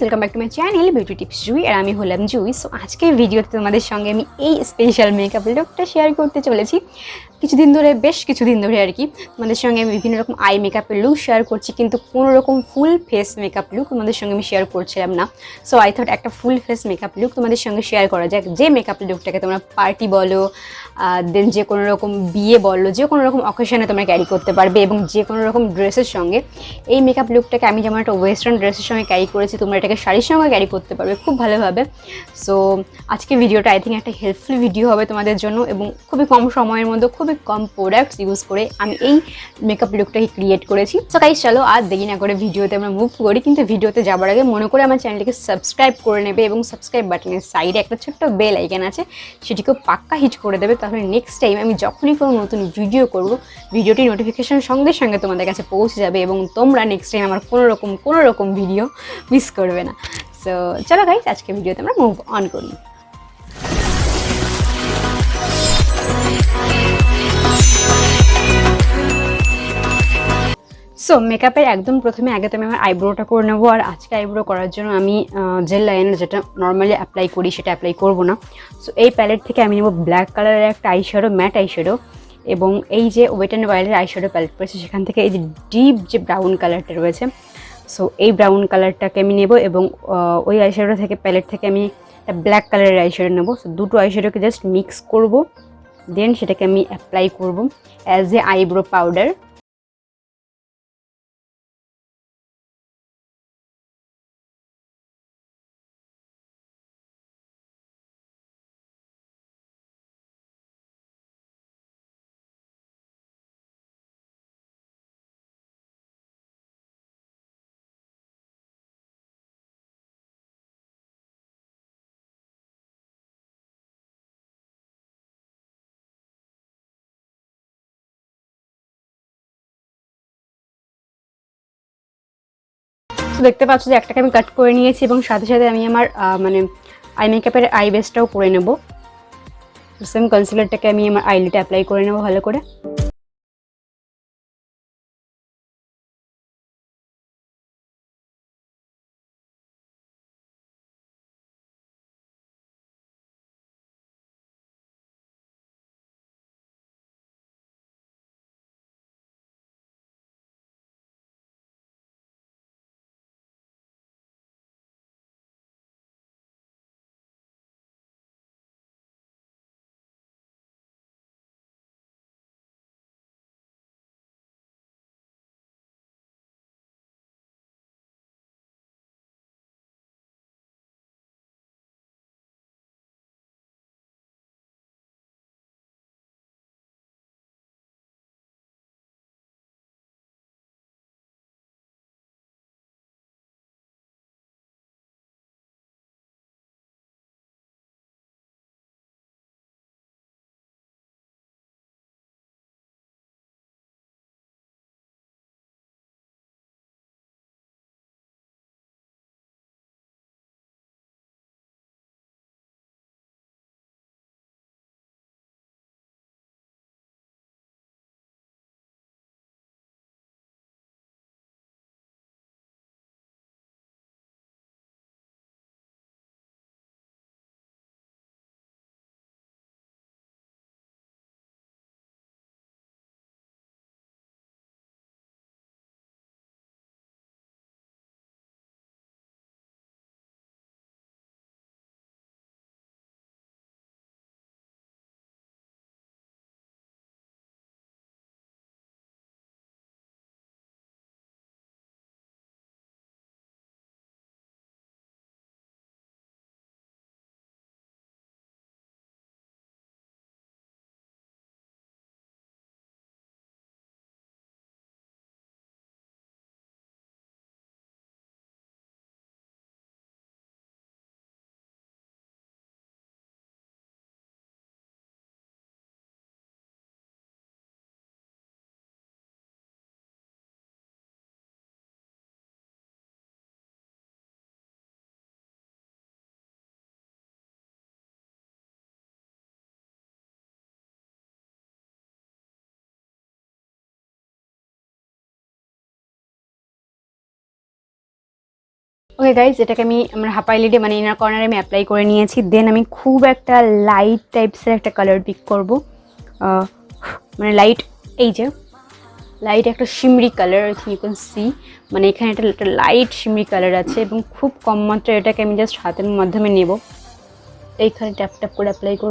Welcome back to my channel beauty tips Jui. আর আমি হলাম জুই। সো আজকের ভিডিওতে তোমাদের সঙ্গে আমি এই স্পেশাল মেকআপ লুকটা শেয়ার করতে চলেছি। বেশ কিছুদিন ধরে আর কি তোমাদের সঙ্গে আমি বিভিন্ন রকম আই মেকআপের লুক শেয়ার করছি, কিন্তু কোনো রকম ফুল ফেস মেকআপ লুক তোমাদের সঙ্গে আমি শেয়ার করছিলাম না। সো আই থট একটা ফুল ফেস মেকআপ লুক তোমাদের সঙ্গে শেয়ার করা যাক, যে মেকআপ লুকটাকে তোমরা পার্টি বলো, দেন যে কোনো রকম বিয়ে বলো, যে কোনো রকম অকেশনে তোমরা ক্যারি করতে পারবে, এবং যে কোনো রকম ড্রেসের সঙ্গে। এই মেকআপ লুকটাকে আমি যেমন একটা ওয়েস্টার্ন ড্রেসের সঙ্গে ক্যারি করেছি, তোমরা এটাকে শাড়ির সঙ্গে ক্যারি করতে পারবে খুব ভালোভাবে। সো আজকে ভিডিওটা আই থিঙ্ক একটা হেল্পফুল ভিডিও হবে তোমাদের জন্য, এবং খুবই কম সময়ের মধ্যে খুবই কম প্রোডাক্টস ইউজ করে আমি এই মেকআপ লুকটাকে ক্রিয়েট করেছি। সো গাইস চলো আর দেরি না করে ভিডিওতে আমরা মুভ করি। কিন্তু ভিডিওতে যাবার আগে মনে করে আমার চ্যানেলটিকে সাবস্ক্রাইব করে নেবে, এবং সাবস্ক্রাইব বাটনের সাইডে একটা ছোট্ট বেল আইকন আছে, সেটিকেও পাক্কা হিট করে দেবে। তাহলে নেক্সট টাইম আমি যখনই কোনো নতুন ভিডিও করব, ভিডিওটি নোটিফিকেশন সঙ্গে সঙ্গে তোমাদের কাছে পৌঁছে যাবে, এবং তোমরা নেক্সট টাইম আমার কোনো রকম ভিডিও মিস করবে না। সো চলো গাইস, আজকে ভিডিওতে আমরা মুভ অন করি। সো মেকআপের একদম প্রথমে আগে তো আমি আমার আইব্রোটা করে নেবো। আর আজকে আইব্রো করার জন্য আমি জেল লাইনার যেটা নর্মালি অ্যাপ্লাই করি সেটা অ্যাপ্লাই করবো না। সো এই প্যালেট থেকে আমি নেবো ব্ল্যাক কালারের একটা আইশ্যাডো, ম্যাট আইশ্যাডো, এবং এই যে ওয়েট অ্যান্ড ওয়াইল্ডের আইশ্যাডো প্যালেট রয়েছে সেখান থেকে এই যে ডিপ যে ব্রাউন কালারটা রয়েছে, সো এই ব্রাউন কালারটাকে আমি নেব, এবং ওই আইশ্যাডো থেকে প্যালেট থেকে আমি একটা ব্ল্যাক কালারের আইশ্যাডো নেবো। সো দুটো আইশ্যাডোকে জাস্ট মিক্স করব, দেন সেটাকে আমি অ্যাপ্লাই করব অ্যাজ এ আইব্রো পাউডার। তো দেখতে পাচ্ছ যে একটাকে আমি কাট করে নিয়েছি, এবং সাথে সাথে আমি আমার মানে আই মেকআপের আই বেসটাও করে নেব। সেম কনসিলারটাকে আমি আমার আইলিটে অ্যাপ্লাই করে নেব ভালো করে। ওকে গাইজ, এটাকে আমি আমার হাফ আইলিডে মানে ইনার কর্নারে আমি অ্যাপ্লাই করে নিয়েছি। দেন আমি খুব একটা লাইট টাইপসের একটা কালার পিক করবো, মানে লাইট, এই যে লাইট একটা শিমরি কালার, ইউ ক্যান সি, মানে এখানে একটা লাইট শিমরি কালার আছে এবং খুব কম মাত্রায় এটাকে আমি জাস্ট হাতের মাধ্যমে নেব, এইখানে ট্যাপ ট্যাপ করে অ্যাপ্লাই করব।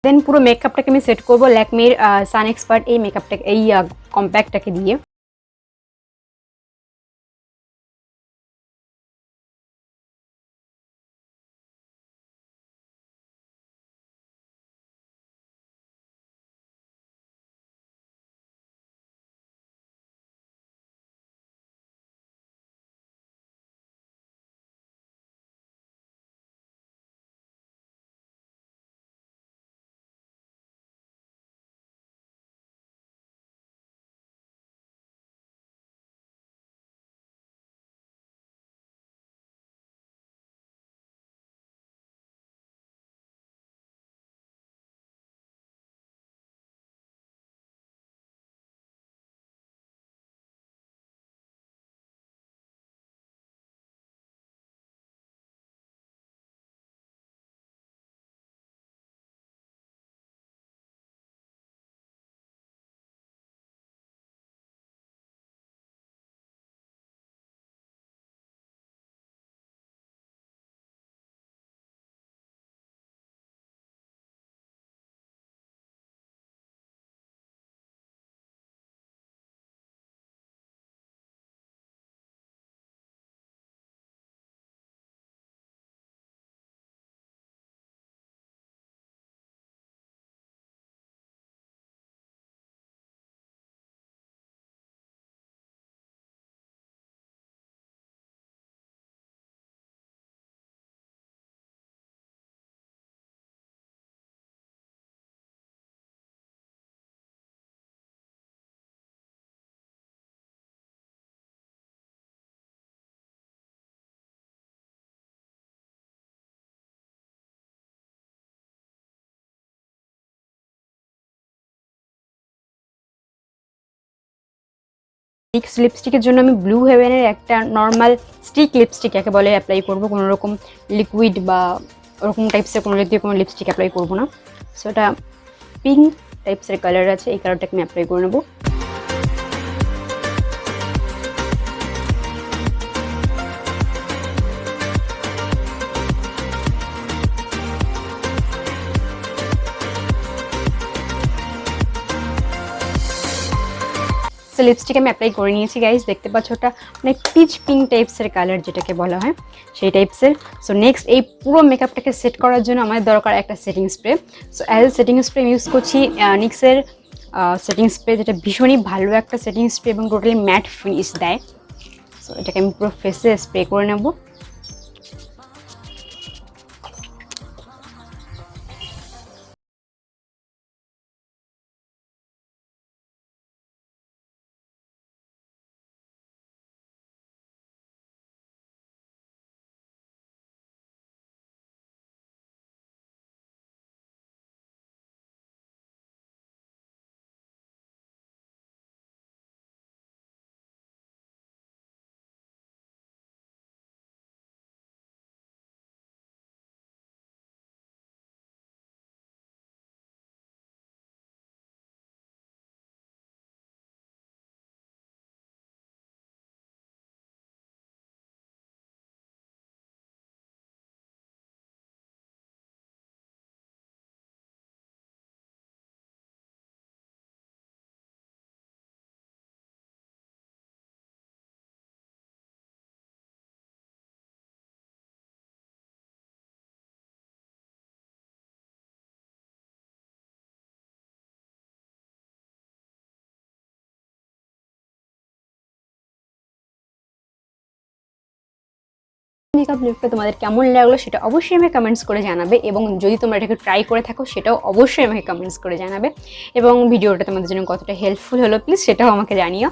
দেন পুরো মেকআপটাকে আমি সেট করবো ল্যাকমির সান এক্সপার্ট এই মেকআপটাকে, এই কম্প্যাক্টটাকে দিয়ে। নিক্স লিপস্টিকের জন্য আমি ব্লু হেভেনের একটা নর্মাল স্টিক লিপস্টিক একে বলে অ্যাপ্লাই করবো, কোনো রকম লিকুইড বা ওরকম টাইপসের কোনো জাতীয় কোনো লিপস্টিক অ্যাপ্লাই করবো না। সো এটা পিঙ্ক টাইপসের কালার আছে, এই কালারটাকে আমি অ্যাপ্লাই করে নেবো। সো লিপস্টিক আমি অ্যাপ্লাই করে নিয়েছি গাইস, দেখতে পাচ্ছ ওটা মানে পিচ পিঙ্ক টাইপসের কালার যেটাকে বলা হয় সেই টাইপসের। সো নেক্সট এই পুরো মেকআপটাকে সেট করার জন্য আমার দরকার একটা setting spray. So as setting spray use করছি নিক্সের সেটিং স্প্রে, যেটা ভীষণই ভালো একটা সেটিং স্প্রে এবং টোটালি ম্যাট ফিনিশ দেয়। সো এটাকে আমি পুরো ফেসে স্প্রে করে নেব। মেকআপ লুকটা তোমাদের কেমন লাগলো সেটা অবশ্যই আমাকে কমেন্টস করে জানাবে, এবং যদি তোমরা এটাকে ট্রাই করে থাকো সেটাও অবশ্যই আমাকে কমেন্টস করে জানাবে, এবং ভিডিওটা তোমাদের জন্য কতটা হেল্পফুল হলো প্লিজ সেটাও আমাকে জানিও।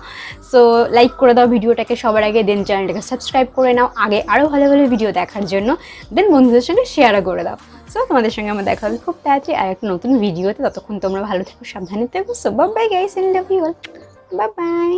সো লাইক করে দাও ভিডিওটাকে সবার আগে, দেন চ্যানেলটাকে সাবস্ক্রাইব করে নাও আগে আরও ভালো ভালো ভিডিও দেখার জন্য, দেন বন্ধুদের সঙ্গে শেয়ারও করে দাও। সো তোমাদের সঙ্গে আমার দেখা হবে খুব তাড়াতাড়ি আর একটা নতুন ভিডিওতে, ততক্ষণ তোমরা ভালো থেকো, সাবধানে থেকো। So bye bye guys, and love you all, bye by.